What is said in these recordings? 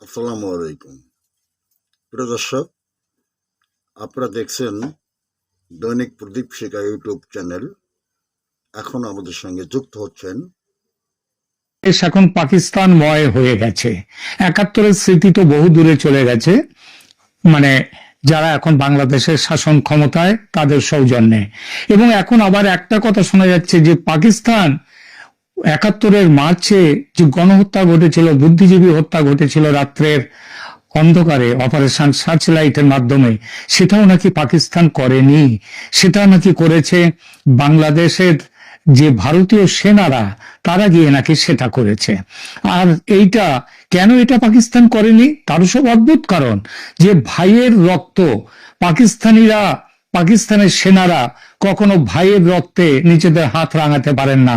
আসসালামু আলাইকুম। প্রিয় দর্শক, আপনারা দেখছেন দৈনিক প্রদীপ শিকা ইউটিউব চ্যানেল। এখন আমাদের সঙ্গে যুক্ত হচ্ছেন দেশ এখন পাকিস্তানময় হয়ে গেছে। ৭১-এর স্মৃতি তো বহু দূরে চলে গেছে, মানে যারা এখন বাংলাদেশের শাসন ক্ষমতায় তাদের সৌজন্যে। এবং এখন আবার একটা কথা শোনা যাচ্ছে যে পাকিস্তান ৭১-এর মার্চে যে গণহত্যা ঘটেছিল, বুদ্ধিজীবী হত্যা ঘটেছিল রাত্রের অন্ধকারে অপারেশন সার্চলাইটের মাধ্যমে, সেটাও নাকি পাকিস্তান করেনি। সেটা নাকি করেছে বাংলাদেশের যে ভারতীয় সেনারা, তারা গিয়ে নাকি সেটা করেছে। আর এইটা কেন এটা পাকিস্তান করেনি, তারও সব অদ্ভুত কারণ। যে ভাইয়ের রক্ত, পাকিস্তানিরা, পাকিস্তানের সেনারা কখনো ভাইয়ের রক্তে নিজেদের হাত রাঙাতে পারেন না।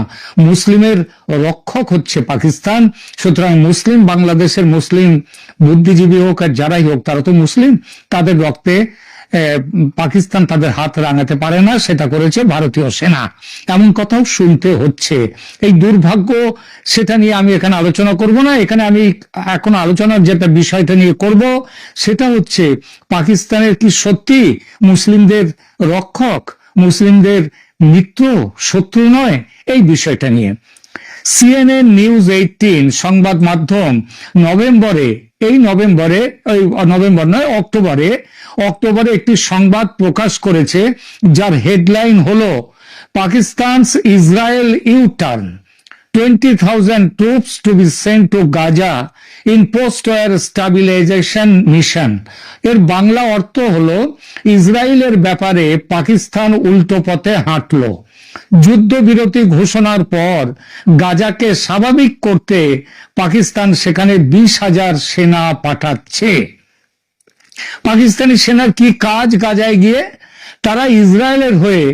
মুসলিমের রক্ষক হচ্ছে পাকিস্তান। সুতরাং মুসলিম, বাংলাদেশের মুসলিম বুদ্ধিজীবী হোক আর যারাই হোক, তারা তো মুসলিম, তাদের রক্তে পাকিস্তান তাদের হাত রাঙাতে পারে না। সেটা করেছে ভারতীয় সেনা, এমন কথাও শুনতে হচ্ছে। এই দুর্ভাগ্য, সেটা নিয়ে আমি এখানে আলোচনা করব না। এখানে আমি এখন আলোচনার যেটা বিষয়টা নিয়ে করব, সেটা হচ্ছে পাকিস্তানের কি সত্যি মুসলিমদের রক্ষক, মুসলিমদের মিত্র, শত্রু নয়, এই বিষয়টা নিয়ে। সিএনএন নিউজ 18 সংবাদ মাধ্যম অক্টোবরে একটি সংবাদ প্রকাশ করেছে, যার হেডলাইন হলো Pakistan's Israel U-turn, 20,000 troops to be sent to Gaza in post-war stabilization mission। এর বাংলা অর্থ হলো ইসরায়েলের ব্যাপারে পাকিস্তান উল্টো পথে হাঁটলো। যুদ্ধবিরতি ঘোষণার পর গাজাকে স্বাভাবিক করতে পাকিস্তান সেখানে 20,000 সেনা পাঠাচ্ছে। পাকিস্তানি সেনার কি কাজ গাজায় গিয়ে? তারা ইসরায়েলের হয়ে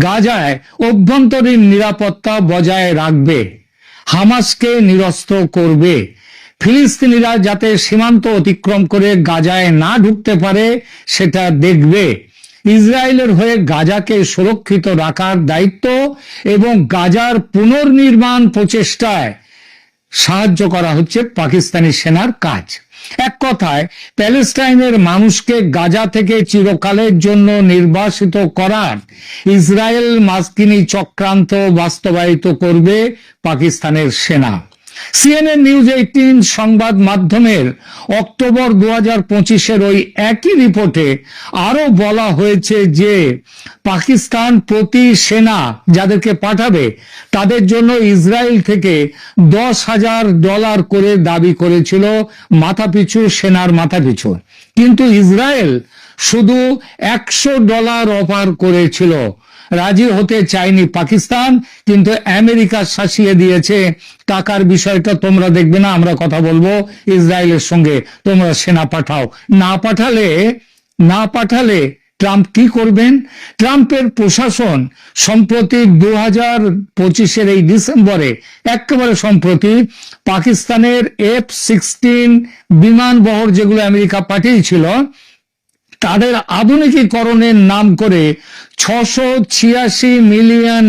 গাজায় অভ্যন্তরীণ নিরাপত্তা বজায় রাখবে, হামাসকে নিরস্ত্র করবে, ফিলিস্তিনিরা যাতে সীমান্ত অতিক্রম করে গাজায় না ঢুকতে পারে সেটা দেখবে, ইসরায়েলের হয়ে গাজাকে সুরক্ষিত রাখার দায়িত্ব এবং গাজার পুনর্নির্মাণ প্রচেষ্টায় সাহায্য করা হচ্ছে পাকিস্তানি সেনার কাজ। এক কথায়, প্যালেস্টাইনের মানুষকে গাজা থেকে চিরকালের জন্য নির্বাসিত করার ইসরায়েল মাস্কিনি চক্রান্ত বাস্তবায়িত করবে পাকিস্তানের সেনা। সিএনএন নিউজ 18 সংবাদ মাধ্যমের অক্টোবর 2025-এর ওই একই রিপোর্টে আরো বলা হয়েছে যে পাকিস্তান প্রতি সেনা যাদেরকে পাঠাবে তাদের জন্য ইসরায়েল থেকে $10,000 করে দাবি করেছিল মাথাপিছু, সেনার মাথাপিছু। কিন্তু ইসরায়েল শুধু $100 অফার করেছিল, রাজি হতে চায়নি পাকিস্তান। কিন্তু আমেরিকা শাসিয়ে দিয়েছে, টাকার বিষয়টা তোমরা দেখবে না, আমরা কথা বলবো ইসরায়েলের সঙ্গে, তোমরা সেনা পাঠাও। না পাঠালে ট্রাম্প কি করবেন? ট্রাম্পের প্রশাসন সম্প্রতি 2025-এর এই ডিসেম্বরে, একেবারে সম্প্রতি, পাকিস্তানের F-16 বিমান বহর যেগুলো আমেরিকা পাঠিয়েছিল, তাদের আধুনিকীকরণের নাম করে $686 মিলিয়ন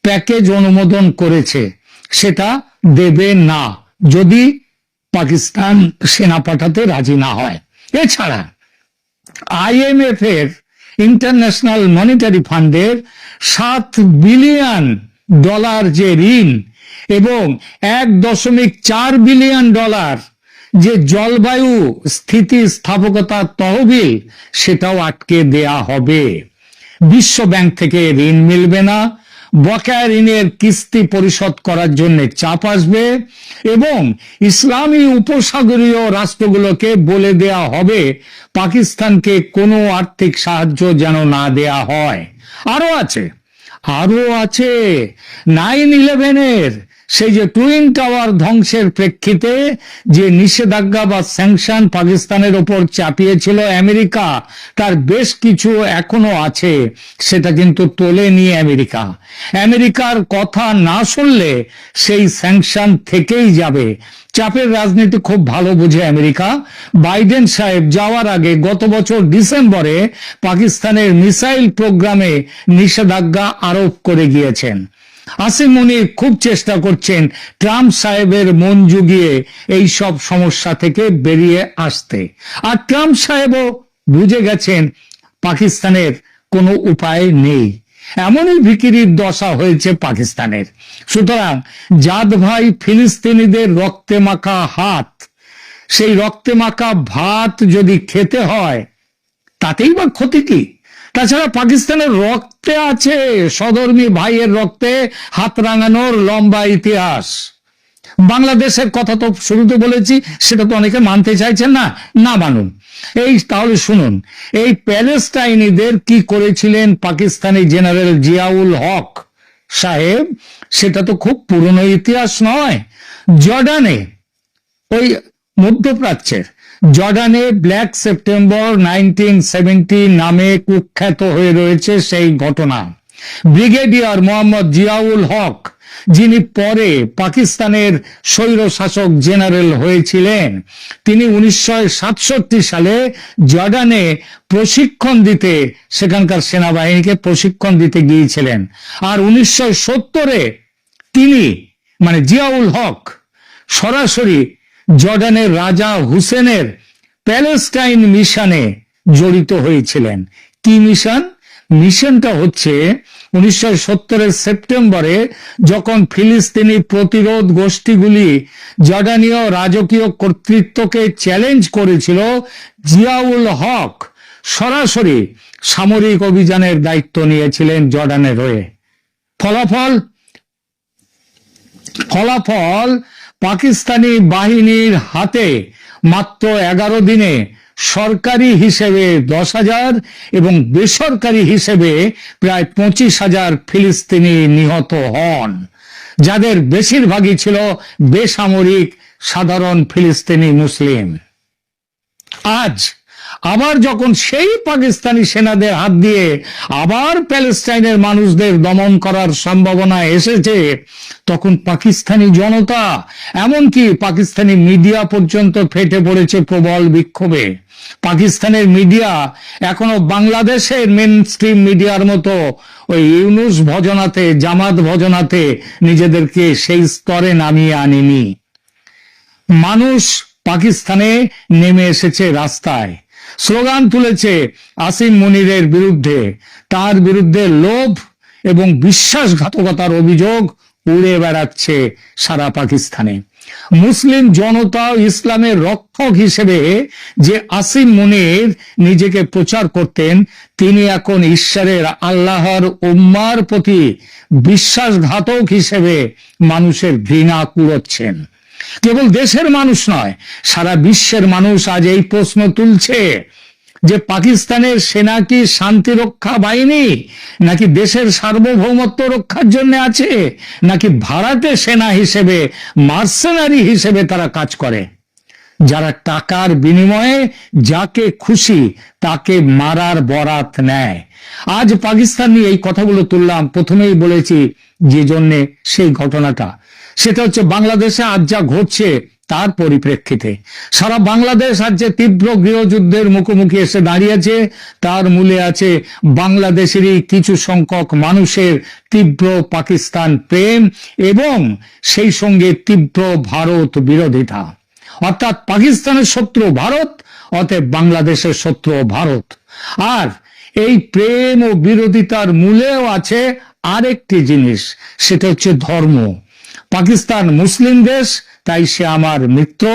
প্যাকেজ অনুমোদন করেছে। সেটা দেবে না যদি পাকিস্তান সেনা পাঠাতে রাজি না হয়। এছাড়া IMF এর, ইন্টারন্যাশনাল মনিটারি ফান্ডের $7 বিলিয়ন যে ঋণ এবং $1.4 বিলিয়ন যে জলবায়ু স্থিতিস্থাপকতা তহবিল, সেটাও আটকে দেয়া হবে। বিশ্ব ব্যাংক থেকে ঋণ মিলবে না, বকেয়া ঋণের কিস্তি পরিশোধ করার জন্য চাপ আসবে এবং ইসলামী উপসাগরীয় রাষ্ট্রগুলোকে বলে দেয়া হবে পাকিস্তানকে কোনো আর্থিক সাহায্য যেন না দেয়া হয়। আরো আছে 9/11-এর সেই যে টুইন টাওয়ার ধ্বংসের প্রেক্ষিতে যে নিষেধাজ্ঞা বা স্যাংশন পাকিস্তানের ওপর চাপিয়েছিল আমেরিকা, তার বেশ কিছু এখনো আছে। সেটা কিন্তু তোলেনি আমেরিকা। আমেরিকার কথা না শুনলে সেই স্যাংশন থেকেই যাবে। চাপের রাজনীতি খুব ভালো বোঝে আমেরিকা। বাইডেন সাহেব যাওয়ার আগে গত বছর ডিসেম্বরে পাকিস্তানের মিসাইল প্রোগ্রামে নিষেধাজ্ঞা আরোপ করে গিয়েছেন। আসিম মুনির খুব চেষ্টা করছেন ট্রাম্প সাহেবের মন জুগিয়ে এই সব সমস্যা থেকে বেরিয়ে আসতে, আর ট্রাম্প সাহেবও বুঝে গেছেন পাকিস্তানের কোনো উপায় নেই। এমনই ভিখিরির দশা হয়েছে পাকিস্তানের। সুতরাং জাদ ভাই ফিলিস্তিনিদের রক্তে মাখা হাত, সেই রক্তে মাখা ভাত যদি খেতে হয় তাতেই বা ক্ষতি কি? তাছাড়া পাকিস্তানের রক্তে আছে, সধর্মী ভাইয়ের রক্তে হাত রাঙানোর লম্বা ইতিহাস। বাংলাদেশের কথা তো শুরুতে বলেছি, সেটা তো অনেকে মানতে চাইছেন না, না মানুন। তাহলে শুনুন, এই প্যালেস্টাইনিদের কি করেছিলেন পাকিস্তানি জেনারেল জিয়াউল হক সাহেব, সেটা তো খুব পুরনো ইতিহাস নয়। জর্ডানে, ওই মধ্যপ্রাচ্যের জর্ডানে ব্ল্যাক সেপ্টেম্বর 1970 নামে কুখ্যাত হয়ে রয়েছে সেই ঘটনা। ব্রিগেডিয়ার মোহাম্মদ জিয়াউল হক, যিনি পরে পাকিস্তানের স্বৈরশাসক জেনারেল হয়েছিলেন, তিনি 1967 সালে জর্ডানে প্রশিক্ষণ দিতে, সেখানকার সেনাবাহিনীকে প্রশিক্ষণ দিতে গিয়েছিলেন। আর 1970-এ তিনি মানে জিয়াউল হক সরাসরি জর্ডানের রাজা হুসেনের প্যালেস্টাইন মিশনে জড়িত হয়েছিলেন। কি মিশন? মিশনটা হচ্ছে 1970-এর সেপ্টেম্বরে যখন ফিলিস্তিনি প্রতিরোধ গোষ্ঠীগুলি জর্ডানীয় রাজকীয় কর্তৃত্বকে চ্যালেঞ্জ করেছিল, জিয়াউল হক সরাসরি সামরিক অভিযানের দায়িত্ব নিয়েছিলেন জর্ডানের হয়ে। ফলাফল পাকিস্তানি বাহিনীর হাতে মাত্র 11 দিনে সরকারি হিসেবে 10,000 এবং বেসরকারি হিসেবে প্রায় 25,000 ফিলিস্তিনি নিহত হন, যাদের বেশিরভাগই ছিল বেসামরিক সাধারণ ফিলিস্তিনি মুসলিম। আজ আবার যখন সেই পাকিস্তানি সেনাদের হাত দিয়ে আবার প্যালেস্টাইনের মানুষদের দমন করার সম্ভাবনা এসেছে, তখন পাকিস্তানি জনতা, এমনকি পাকিস্তানি মিডিয়া পর্যন্ত ফেটে পড়েছে প্রবল বিক্ষোভে। পাকিস্তানের মিডিয়া এখনো বাংলাদেশের মেন স্ট্রিম মিডিয়ার মতো ওই ইউনুস ভজনাতে, জামাত ভজনাতে নিজেদেরকে সেই স্তরে নামিয়ে আনেনি। মানুষ পাকিস্তানে নেমে এসেছে রাস্তায়, স্লোগান তুলেছে আসিম মুনিরের বিরুদ্ধে। তার বিরুদ্ধে লোভ এবং বিশ্বাসঘাতকতার অভিযোগ উড়ে বেড়াচ্ছে সারা পাকিস্তানে। মুসলিম জনতা ইসলামের রক্ষক হিসেবে যে আসিম মুনির নিজেকে প্রচার করতেন, তিনি এখন ঈশ্বরের, আল্লাহর উম্মার প্রতি বিশ্বাসঘাতক হিসেবে মানুষের ঘৃণা কুড়োচ্ছেন। কেবল দেশের মানুষ নয়, সারা বিশ্বের মানুষ আজ এই প্রশ্ন তুলছে যে পাকিস্তানের সেনা কি শান্তি রক্ষা বাহিনী, নাকি দেশের সার্বভৌমত্ব রক্ষার জন্য আছে, নাকি ভাড়াটে সেনা হিসেবে, মার্সেনারি হিসেবে তারা কাজ করে, যারা টাকার বিনিময়ে যাকে খুশি তাকে মারার বরাত নেয়। আজ পাকিস্তান নিয়ে এই কথাগুলো তুললাম, প্রথমেই বলেছি যে জন্যে সেই ঘটনাটা, সেটা হচ্ছে বাংলাদেশে আজ যা ঘটছে তার পরিপ্রেক্ষিতে। সারা বাংলাদেশ আজ যে তীব্র গৃহযুদ্ধের মুখোমুখি এসে দাঁড়িয়েছে, তার মূলে আছে বাংলাদেশেরই কিছু সংখ্যক মানুষের তীব্র পাকিস্তান প্রেম এবং সেই সঙ্গে তীব্র ভারত বিরোধিতা। অর্থাৎ পাকিস্তানের শত্রু ভারত, অতএব বাংলাদেশের শত্রু ভারত। আর এই প্রেম ও বিরোধিতার মূলেও আছে আরেকটি জিনিস, সেটা হচ্ছে ধর্ম। পাকিস্তান মুসলিম দেশ, তাই সে আমার মিত্র,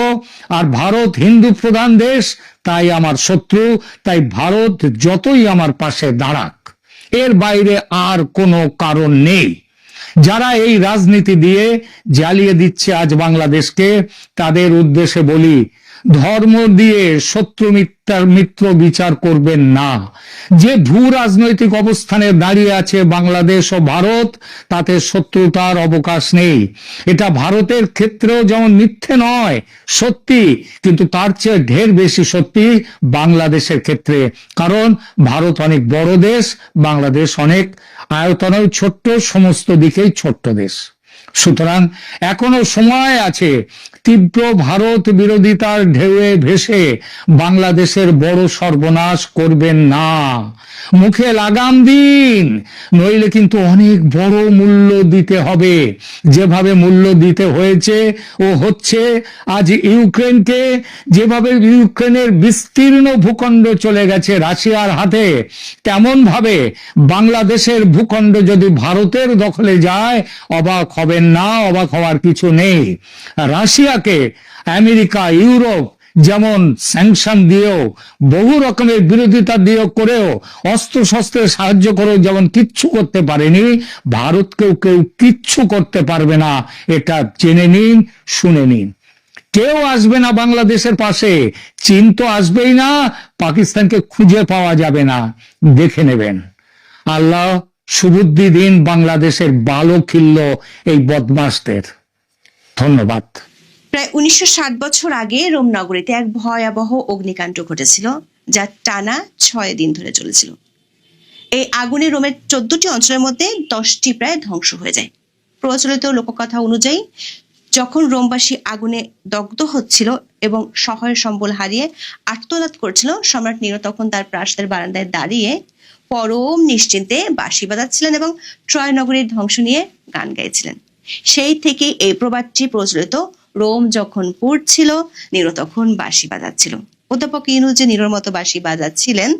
আর ভারত হিন্দু প্রধান দেশ, তাই আমার শত্রু। তাই ভারত যতই আমার পাশে দাঁড়াক, এর বাইরে আর কোনো কারণ নেই। যারা এই রাজনীতি দিয়ে জ্বালিয়ে দিচ্ছে আজ বাংলাদেশকে, তাদের উদ্দেশ্যে বলি, ধর্ম দিয়ে শত্রু মিত্র বিচার করবেন না। যে ভূ রাজনৈতিক অবস্থানে দাঁড়িয়ে আছে বাংলাদেশ ও ভারত, তাতে শত্রুতার অবকাশ নেই। এটা ভারতের ক্ষেত্রেও যেমন মিথ্যে নয়, সত্যি, কিন্তু তার চেয়ে ঢের বেশি সত্যি বাংলাদেশের ক্ষেত্রে। কারণ ভারত অনেক বড় দেশ, বাংলাদেশ অনেক আয়তনেও ছোট্ট, সমস্ত দিকেই ছোট্ট দেশ। সুতরাং এখনো সময় আছে। তীব্র ভারত বিরোধিতার ঢেউয়ে ভেসে বাংলাদেশের বড় সর্বনাশ করবেন না। মুখে লাগাম দিন, নইলে কিন্তু অনেক বড় মূল্য দিতে হবে। যেভাবে মূল্য দিতে হয়েছে ও হচ্ছে আজ ইউক্রেনকে, যেভাবে ইউক্রেনের বিস্তীর্ণ ভূখণ্ড চলে গেছে রাশিয়ার হাতে, তেমন ভাবে বাংলাদেশের ভূখণ্ড যদি ভারতের দখলে যায় অবাক হবেন না, অবাক হওয়ার কিছু নেই। রাশিয়াকে আমেরিকা, ইউরোপ যেমন স্যাংশন দিয়েও, বহু রকমের বিরোধিতা দিয়ে করেও, অস্ত্র শস্ত্রের সাহায্য করেও যেমন কিচ্ছু করতে পারেনি, ভারতকেও কেউ কিচ্ছু করতে পারবে না। এটা জেনে নিন, শুনে নিন। কেউ আসবে না বাংলাদেশের পাশে, চীন তো আসবেই না, পাকিস্তানকে খুঁজে পাওয়া যাবে না, দেখে নেবেন। আল্লাহ সুবুদ্ধি দিন বাংলাদেশের বালো খিল্ল এই বদমাশদের। ধন্যবাদ। প্রায় ১৯৬০ বছর আগে রোম নগরীতে এক ভয়াবহ অগ্নিকাণ্ড ঘটেছিল, যা টানা ৬ দিন ধরে চলেছিল। এই আগুনে রোমের ১৪টি অঞ্চলের মধ্যে 10টি প্রায় ধ্বংস হয়ে যায়। প্রচলিত লোককথা অনুযায়ী যখন রোমবাসী আগুনে দগ্ধ হচ্ছিল এবং সহায় সম্বল হারিয়ে আর্তনাদ করছিল, সম্রাট নিরো তখন তার প্রাসাদের বারান্দায় দাঁড়িয়ে পরম নিশ্চিন্তে বাঁশি বাজাচ্ছিলেন এবং ট্রয় নগরীর ধ্বংস নিয়ে গান গাইছিলেন। সেই থেকে এই প্রবাদটি প্রচলিত, রোম যখন পুড়ছিল নিরো তখন বাঁশি বাজাচ্ছিল। অধ্যাপক ইউনূস যে নিরোর মতো বাঁশি বাজাচ্ছিলেন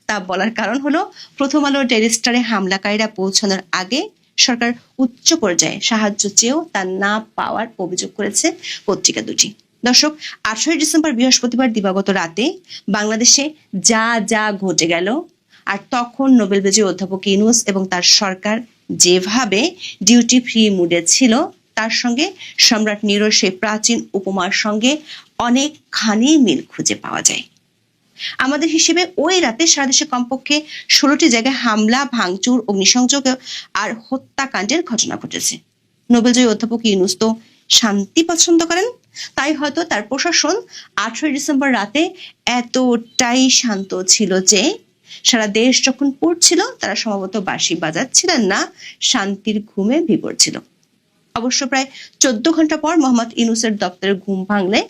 তা বলার কারণ হলো, প্রথম আলোর ডেইলি স্টারে হামলাকারীরা পৌঁছানোর আগে সরকার উচ্চ পর্যায়ে সাহায্য চেয়েও তা না পাওয়ার অভিযোগ করেছে পত্রিকা দুটি। দর্শক, 18 ডিসেম্বর বৃহস্পতিবার দিবাগত রাতে বাংলাদেশে যা যা ঘটে গেল, আর তখন নোবেল বিজয়ী অধ্যাপক ইউনূস এবং তার সরকার যেভাবে ডিউটি ফ্রি মুডে ছিল, তার সঙ্গে সম্রাট নিরোর সেই প্রাচীন উপমার সঙ্গে অনেকখানি মিল খুঁজে পাওয়া যায়। আমাদের হিসেবে ওই রাতে সারা দেশে কমপক্ষে 16টি জায়গায় হামলা, ভাঙচুর, অগ্নিসংযোগ আর হত্যাকাণ্ডের ঘটনা ঘটেছে। নোবেলজয়ী অধ্যাপক ইউনূস তো শান্তি পছন্দ করেন, তাই হয়তো তার প্রশাসন 18 ডিসেম্বর রাতে এতটাই শান্ত ছিল যে সারা দেশ যখন পড়ছিল তারা সম্ভবত বাঁশি বাজাচ্ছিলেন না, শান্তির ঘুমে বিভোর ছিল। অবশ্য প্রায় 14 ঘন্টা পর মোহাম্মদ ইউনূসের দপ্তরের ঘুম ভাঙলে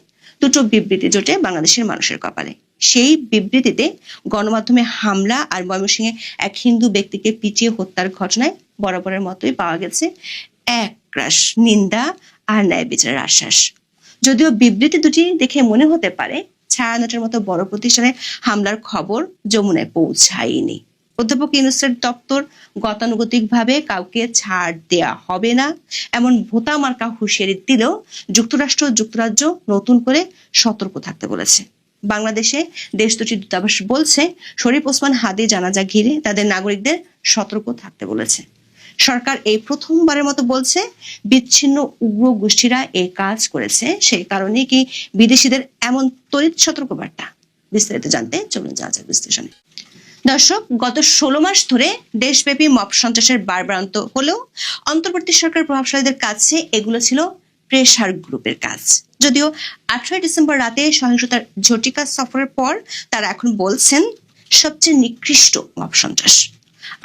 দুটো বিবৃতি জোটে বাংলাদেশের মানুষের কপালে। সেই বিবৃতিতে গণমাধ্যমে হামলা আর ময়মনসিংহে এক হিন্দু ব্যক্তিকে পিটিয়ে হত্যার ঘটনায় বরাবরের মতোই পাওয়া গেছে একরাশ নিন্দা আর ন্যায় বিচারের আশ্বাস। যদিও বিবৃতি দুটি দেখে মনে হতে পারে ছায়ানটের মতো বড় প্রতিষ্ঠানে হামলার খবর যমুনায় পৌঁছায়নি। অধ্যাপক ইউনূসের দপ্তর গতানুগতিকভাবে কাউকে ছাড় দেয়া হবে না এমন ভোতা মার্কা হুঁশিয়ারি দিলেও যুক্তরাজ্য নতুন করে সতর্ক থাকতে বলেছে। বাংলাদেশে দেশ দুটির দূতাবাস বলছে, শরীফ ওসমান হাদি জানাজা ঘিরে তাদের নাগরিকদের সতর্ক থাকতে বলেছে। সরকার এই প্রথমবারের মতো বলছে বিচ্ছিন্ন উগ্র গোষ্ঠীরা এই কাজ করেছে, সেই কারণে কি বিদেশিদের এমন তড়িৎ সতর্কবার্তা? বিস্তারিত জানতে চলুন যাওয়া বিশ্লেষণে। দর্শক, গত 16 মাস ধরে দেশব্যাপী মব সন্ত্রাসের বাড়বাড়ন্ত হলেও অন্তর্বর্তী সরকার প্রভাবশালীদের কাছে এগুলো ছিল প্রেসার গ্রুপের কাজ। যদিও 18 ডিসেম্বর রাতে সহিংসতার ঝটিকা সফরের পর তারা এখন বলছেন সবচেয়ে নিকৃষ্ট মব সন্ত্রাস।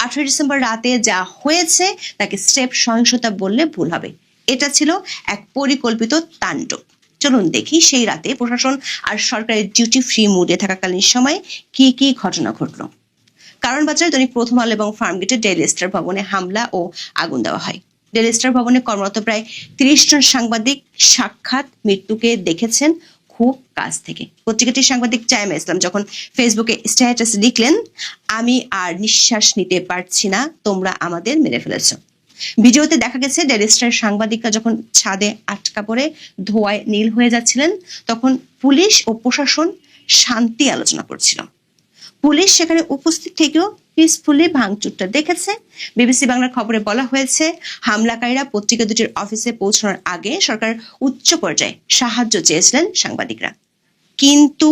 18 ডিসেম্বর রাতে যা হয়েছে তাকে স্টেপ সহিংসতা বললে ভুল হবে। এটা ছিল এক পরিকল্পিত তাণ্ডব। চলুন দেখি সেই রাতে প্রশাসন আর সরকারের ডিউটি ফ্রি মুডে থাকাকালীন সময়ে কি কি ঘটনা ঘটলো। কারণ বাজারে দৈনিক প্রথম আলো এবং ফার্মগেটের ডেইলি স্টার ভবনে হামলা ও আগুন দেওয়া হয়। ডেইলি স্টার ভবনে কর্মরত প্রায় 30 জন সাংবাদিক সাক্ষাৎ মৃত্যুকে দেখেছেন খুব কাছ থেকে। পত্রিকাটির সাংবাদিক চাইমা ইসলাম যখন ফেসবুকে স্ট্যাটাস লিখলেন, আমি আর নিঃশ্বাস নিতে পারছি না, তোমরা আমাদের মেরে ফেলেছ। ভিডিওতে দেখা গেছে ডেইলি স্টারের সাংবাদিকরা যখন ছাদে আটকা পড়ে ধোঁয়ায় নীল হয়ে যাচ্ছিলেন, তখন পুলিশ ও প্রশাসন শান্তি আলোচনা করছিল। পুলিশ সেখানে উপস্থিত থেকেও পিসফুলি ভাঙচুরটা দেখেছে। বিবিসি বাংলার খবরে বলা হয়েছে, হামলাকারীরা পত্রিকা দুটির অফিসে পৌঁছানোর আগে সরকার উচ্চ পর্যায়ে সাহায্য চেয়েছিলেন সাংবাদিকরা, কিন্তু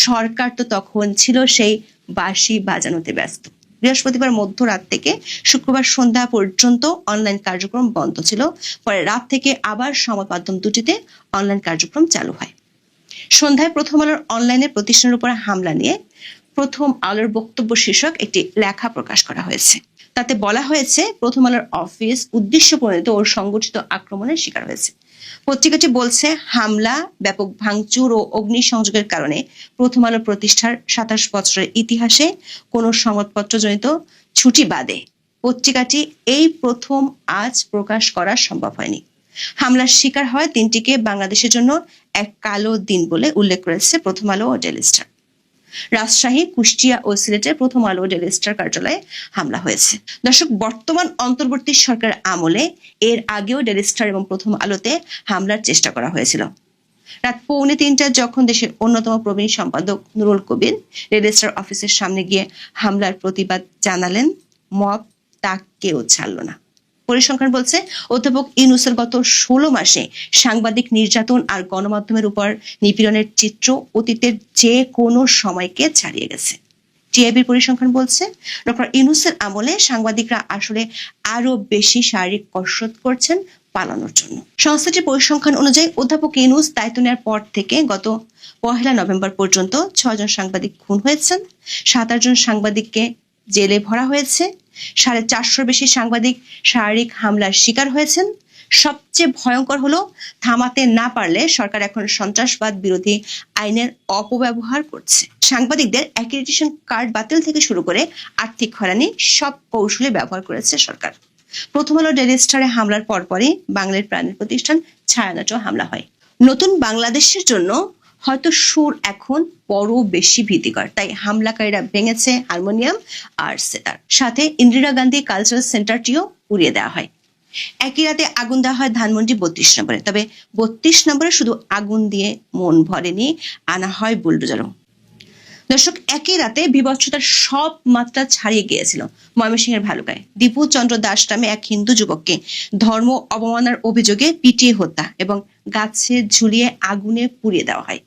সরকার তো তখন ছিল সেই বাঁশি বাজানোতে ব্যস্ত। বৃহস্পতিবার মধ্যরাত থেকে শুক্রবার সন্ধ্যা পর্যন্ত অনলাইন কার্যক্রম বন্ধ ছিল। পরে রাত থেকে আবার সংবাদ মাধ্যম দুটিতে অনলাইন কার্যক্রম চালু হয়। সন্ধ্যায় প্রথম আলোর অনলাইনে প্রতিষ্ঠানের উপর হামলা নিয়ে প্রথম আলোর বক্তব্য শীর্ষক একটি লেখা প্রকাশ করা হয়েছে। তাতে বলা হয়েছে প্রথম আলোর অফিস উদ্দেশ্যপ্রণোদিত ও সংগঠিত আক্রমণের শিকার হয়েছে। পত্রিকাটি বলছে হামলা, ব্যাপক ভাঙচুর ও অগ্নিসংযোগের কারণে প্রথম আলো প্রতিষ্ঠার ২৭ বছরের ইতিহাসে কোনো সংবাদপত্রজনিত ছুটি বাদে পত্রিকাটি এই প্রথম আজ প্রকাশ করা সম্ভব হয়নি। হামলার শিকার হয় দিনটিকে বাংলাদেশের জন্য এক কালো দিন বলে উল্লেখ করেছে প্রথম আলো ও ডেইলি স্টার। রাজশাহী, কুষ্টিয়া ও সিলেটের প্রথম আলো ও ডেইলি স্টার কার্যালয়ে হামলা হয়েছে। দর্শক, বর্তমান অন্তর্বর্তী সরকার আমলে এর আগেও ডেইলি স্টার এবং প্রথম আলোতে হামলার চেষ্টা করা হয়েছিল। রাত 2:45 যখন দেশের অন্যতম প্রবীণ সম্পাদক নুরুল কবির ডেইলি স্টার অফিসের সামনে গিয়ে হামলার প্রতিবাদ জানালেন, মব তাকেও ছাড়ল না। পরিসংখ্যান বলছে অধ্যাপক ইউনূসের গত 16 মাসে সাংবাদিক নির্যাতন আর গণমাধ্যমের উপর নিপীড়নের চিত্র অতীতের যে কোনো সময়কে ছাড়িয়ে গেছে। টিআইবির পরিসংখ্যান বলছে ডক্টর ইউনূসের আমলে সাংবাদিকরা আসলে আরো বেশি শারীরিক কসরত করছেন পালানোর জন্য। সংস্থাটির পরিসংখ্যান অনুযায়ী অধ্যাপক ইউনূস দায়িত্ব নেওয়ার পর থেকে গত 1 নভেম্বর পর্যন্ত 6 জন সাংবাদিক খুন হয়েছেন, 27 জন সাংবাদিককে জেলে ভরা হয়েছে, 450 বেশি সাংবাদিক শারীরিক হামলার শিকার হয়েছেন। সবচেয়ে ভয়ঙ্কর হলো, থামাতে না পারলে সরকার এখন সন্ত্রাসবাদ বিরোধী আইনের অপব্যবহার করছে। সাংবাদিকদের অ্যাক্রিডিটেশন কার্ড বাতিল থেকে শুরু করে আর্থিক হয়রানি সব কৌশলে ব্যবহার করেছে সরকার। প্রথম আলো ডেইলি স্টারে হামলার পরপরই বাংলার প্রাণের প্রতিষ্ঠান ছায়ানটেও হামলা হয়। নতুন বাংলাদেশের জন্য হয়তো সুর এখন বড় বেশি ভীতিকর, তাই হামলাকারীরা ভেঙেছে হারমোনিয়াম আর সেতার, সাথে ইন্দিরা গান্ধী কালচারাল সেন্টারটিও উড়িয়ে দেওয়া হয়। একই রাতে আগুন দেওয়া হয় ধানমন্ডি 32 নম্বরে। তবে 32 নম্বরে শুধু আগুন দিয়ে মন ভরেনি, আনা হয় বুলডোজারও। দর্শক, একই রাতে বিভৎসতার সব মাত্রা ছাড়িয়ে গিয়েছিল ময়মনসিংহের ভালুকায়। দীপু চন্দ্র দাস নামে এক হিন্দু যুবককে ধর্ম অবমাননার অভিযোগে পিটিয়ে হত্যা এবং গাছে ঝুলিয়ে আগুনে পুড়িয়ে দেওয়া হয়।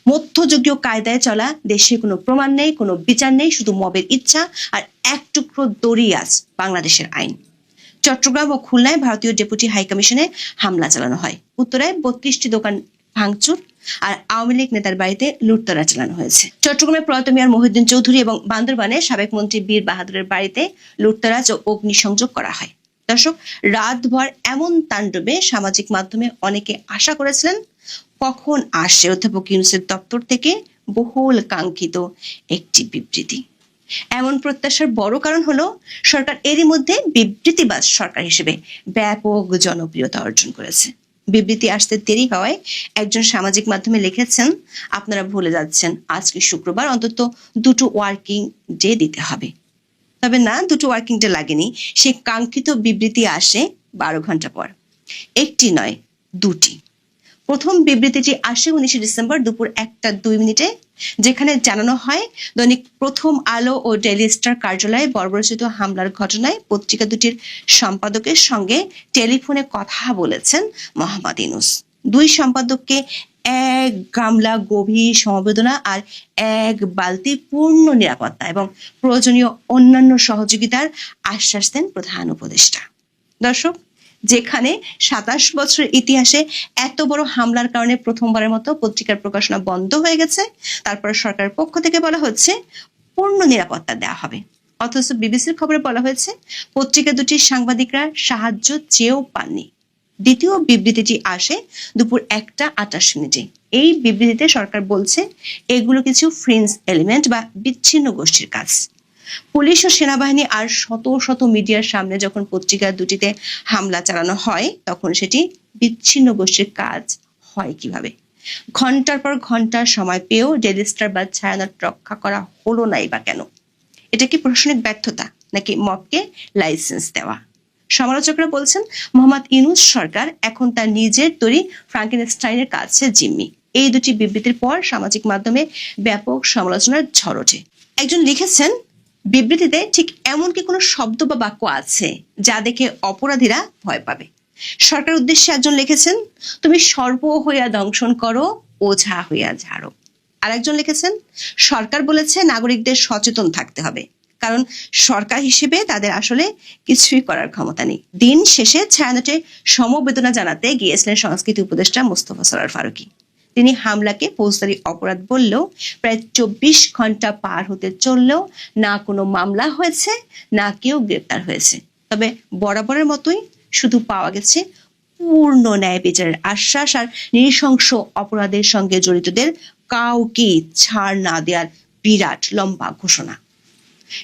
মধ্যযুগীয় কায়দায় চলা দেশে কোনো প্রমাণ নেই, কোনো বিচার নেই, শুধু মবের ইচ্ছা আর এক টুকরো দড়ি আজ বাংলাদেশের আইন। চট্টগ্রাম ও খুলনায় ভারতীয় ডেপুটি হাইকমিশনে হামলা চালানো হয়। উত্তরায় 32টি দোকান ভাঙচুর আর আওয়ামী লীগ নেতার বাড়িতে লুটতরা চালানো হয়েছে। চট্টগ্রামে প্রয়াত মিয়ার মহিউদ্দিন চৌধুরী এবং বান্দরবানে সাবেক মন্ত্রী বীর বাহাদুরের বাড়িতে লুটতরাজ ও অগ্নিসংযোগ করা হয়। দর্শক, রাতভর এমন তাণ্ডবে সামাজিক মাধ্যমে অনেকে আশা করেছিলেন কখন আসে অধ্যাপক ইউনূসের দপ্তর থেকে বহুল কাঙ্ক্ষিত একটি বিবৃতি। এমন প্রত্যাশার বড় কারণ হলো সরকার এরই মধ্যে বিবৃতিবাজ সরকার হিসেবে ব্যাপক জনপ্রিয়তা অর্জন করেছে। বিবৃতি আসতে দেরি হওয়ায় একজন সামাজিক মাধ্যমে লিখেছেন, আপনারা ভুলে যাচ্ছেন আজকে শুক্রবার, অন্তত 2টো ওয়ার্কিং ডে দিতে হবে। তবে না, 2টো ওয়ার্কিং ডে লাগেনি, সেই কাঙ্ক্ষিত বিবৃতি আসে 12 ঘন্টা পর। একটি নয়, 2টি। প্রথম বিবৃতিটি আসে 19 ডিসেম্বর দুপুর 1:02, যেখানে জানানো হয় দৈনিক প্রথম আলো ও ডেইলি স্টার কার্যালয়ে বর্বরোচিত হামলার ঘটনায় পত্রিকা দুটির সম্পাদকের সঙ্গে টেলিফোনে কথা বলেছেন মোহাম্মদ ইউনূস। 2 সম্পাদককে 1 গামলা গভীর সমবেদনা আর 1 বালতি পূর্ণ নিরাপত্তা এবং প্রয়োজনীয় অন্যান্য সহযোগিতার আশ্বাস দেন প্রধান উপদেষ্টা। দর্শক, যেখানে 27 বছরের ইতিহাসে এত বড় হামলার কারণে প্রথমবারের মতো পত্রিকার প্রকাশনা বন্ধ হয়ে গেছে, তারপর সরকারের পক্ষ থেকে বলা হচ্ছে পূর্ণ নিরাপত্তা দেওয়া হবে, অথচ বিবিসির খবরে বলা হয়েছে পত্রিকা দুটির সাংবাদিকরা সাহায্য চেয়েও পাননি। দ্বিতীয় বিবৃতিটি আসে দুপুর 1:28। এই বিবৃতিতে সরকার বলছে এগুলো কিছু ফ্রিঞ্জ এলিমেন্ট বা বিচ্ছিন্ন গোষ্ঠীর কাজ। পুলিশ ও সেনাবাহিনী আর শত শত মিডিয়ার সামনে যখন পত্রিকা দুটিতে হামলা চালানো হয়, তখন সেটি বিচ্ছিন্ন গোষ্ঠীর কাজ হয় কিভাবে? ঘন্টার পর ঘন্টা সময় পেয়েও ডেইলি স্টার বা ছায়ানট রক্ষা করা হলো নাই বা কেন? এটা কি প্রশাসনিক ব্যর্থতা নাকি মবকে লাইসেন্স দেওয়া? সমালোচকরা বলছেন মোহাম্মদ ইউনূস সরকার এখন তার নিজের তৈরি ফ্রাঙ্কেনস্টাইনের কাছে জিম্মি। এই দুটি বিবৃতির পর সামাজিক মাধ্যমে ব্যাপক সমালোচনার ঝড় ওঠে। একজন লিখেছেন, বিবৃতিতে ঠিক এমন কি কোনো শব্দ বা বাক্য আছে যা দেখে অপরাধীরা ভয় পাবে? সরকার উদ্দেশ্যে একজন লিখেছেন, তুমি সর্প হইয়া দংশন করো, ওঝা হইয়া ঝাড়ো। আর একজন লিখেছেন, সরকার বলেছে নাগরিকদের সচেতন থাকতে হবে, কারণ সরকার হিসেবে তাদের আসলে কিছুই করার ক্ষমতা নেই। দিন শেষে ছায়ানটে সমবেদনা জানাতে গিয়েছিলেন সংস্কৃতি উপদেষ্টা মোস্তফা সরোয়ার ফারুকী। তিনি হামলাকে ফৌজদারি অপরাধ বললেও প্রায় 24 ঘন্টা পার হতে চললেও না কোনো মামলা হয়েছে, না কেউ গ্রেপ্তার হয়েছে। তবে বরাবরের মতোই শুধু পাওয়া গেছে পূর্ণ ন্যায় বিচারের আশ্বাস আর নৃশংস অপরাধের সঙ্গে জড়িতদের কাউকে ছাড় না দেওয়ার বিরাট লম্বা ঘোষণা।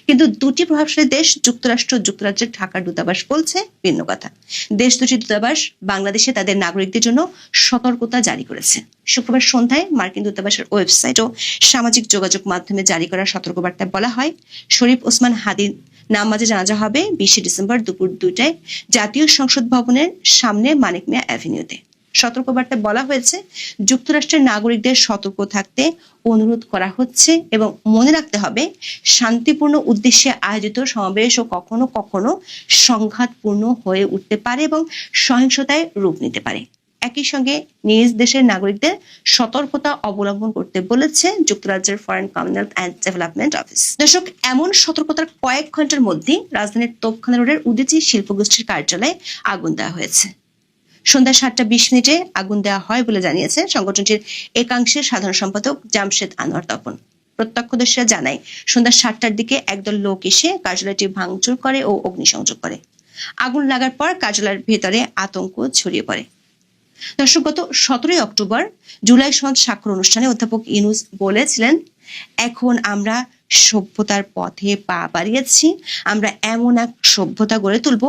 কিন্তু দুটি প্রভাবশালী দেশ যুক্তরাষ্ট্র যুক্তরাজ্যের ঢাকার দূতাবাস বলছে ভিন্ন কথা। দেশ দুটি দূতাবাস বাংলাদেশে তাদের নাগরিকদের জন্য সতর্কতা জারি করেছে। শুক্রবার সন্ধ্যায় মার্কিন দূতাবাসের ওয়েবসাইট ও সামাজিক যোগাযোগ মাধ্যমে জারি করা সতর্কবার্তায় বলা হয়, শরীফ ওসমান হাদির নামাজে জানাজা হবে 20 ডিসেম্বর দুপুর 2টায় জাতীয় সংসদ ভবনের সামনে মানিক মিয়া অ্যাভিনিউতে। সতর্কবার্তায় বলা হয়েছে, যুক্তরাষ্ট্রের নাগরিকদের সতর্ক থাকতে অনুরোধ করা হচ্ছে এবং মনে রাখতে হবে, শান্তিপূর্ণ উদ্দেশ্যে আয়োজিত সমাবেশ ও কখনো কখনো সংঘাতপূর্ণ হয়ে উঠতে পারে এবং সহিংসতায় রূপ নিতে পারে। একই সঙ্গে নিজ দেশের নাগরিকদের সতর্কতা অবলম্বন করতে বলেছে যুক্তরাজ্যের foreign communal and development office. দর্শক, এমন সতর্কতার কয়েক ঘন্টার মধ্যে রাজধানীর তোপখানা রোডের উদীচী শিল্পগোষ্ঠীর কার্যালয়ে আগুন দেওয়া হয়েছে। সন্ধ্যা 7:20 আগুন দেওয়া হয় বলে জানিয়েছে সংগঠনটির একাংশের সাধারণ সম্পাদক জামশেদ আনোয়ার তপন। প্রত্যক্ষদর্শীরা জানায়, সন্ধ্যা 7টার দিকে একদল লোক এসে কার্যালয়টি ভাঙচুর করে ও অগ্নিসংযোগ করে। আগুন লাগার পর কার্যালয়ের ভেতরে আতঙ্ক ছড়িয়ে পড়ে। দর্শক, গত 17 অক্টোবর জুলাই সনদ স্বাক্ষর অনুষ্ঠানে অধ্যাপক ইউনূস বলেছিলেন, এখন আমরা সভ্যতার পথে পা বাড়িয়েছি। আমরা এমন এক সভ্যতা গড়ে তুলব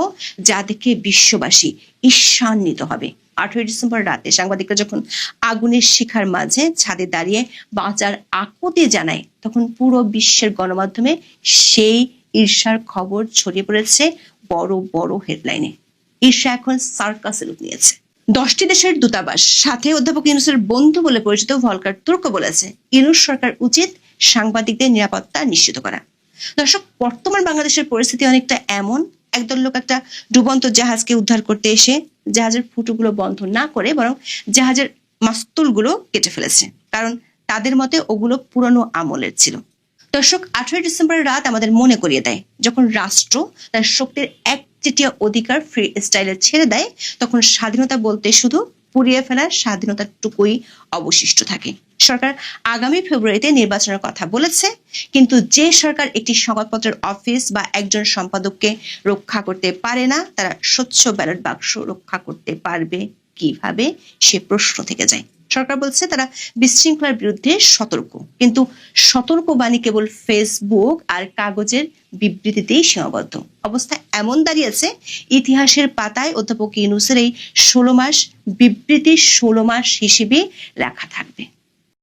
যা দেখে বিশ্ববাসী ঈর্ষান্বিত হবে। 18 ডিসেম্বর রাতে সাংবাদিকরা যখন আগুনের শিখার মাঝে ছাদে দাঁড়িয়ে বাঁচার আকুতি জানায়, তখন পুরো বিশ্বের গণমাধ্যমে সেই ঈর্ষার খবর ছড়িয়ে পড়েছে বড় বড় হেডলাইনে। ঈর্ষা এখন সার্কাসের রূপ নিয়েছে। 10টি দেশের দূতাবাস, সাথে অধ্যাপক ইউনূসের বন্ধু বলে পরিচিত ভলকার তুর্ক বলেছে, ইউনূস সরকার উচিত সাংবাদিকদের নিরাপত্তা নিশ্চিত করা। দর্শক, বর্তমান বাংলাদেশের পরিস্থিতি অনেকটা এমন, একদল লোক একটা ডুবন্ত জাহাজকে উদ্ধার করতে এসে জাহাজের ফুটোগুলো বন্ধ না করে বরং জাহাজের মাস্তুলগুলো কেটে ফেলেছে, কারণ তাদের মতে ওগুলো পুরনো আমলের ছিল। দর্শক, 18 ডিসেম্বরের রাত আমাদের মনে করিয়ে দেয়, যখন রাষ্ট্র তার শক্তির একচেটিয়া অধিকার ফ্রি স্টাইলে ছেড়ে দেয়, তখন স্বাধীনতা বলতে শুধু পুড়িয়ে ফেলার স্বাধীনতাটুকুই অবশিষ্ট থাকে। সরকার আগামী ফেব্রুয়ারিতে নির্বাচনের কথা বলেছে, কিন্তু যে সরকার একটি সংবাদপত্রের অফিস বা একজন সম্পাদককে রক্ষা করতে পারে না, তারা স্বচ্ছ ব্যালট বাক্স রক্ষা করতে পারবে কিভাবে, সে প্রশ্ন থেকে যায়। সরকার বলছে তারা বিশৃঙ্খলার বিরুদ্ধে সতর্ক, কিন্তু সতর্কবাণী কেবল ফেসবুক আর কাগজের বিবৃতিতেই সীমাবদ্ধ। অবস্থা এমন দাঁড়িয়েছে, ইতিহাসের পাতায় অধ্যাপক ইউনূসের এই 16 মাস বিবৃতি 16 মাস হিসেবে লেখা থাকবে।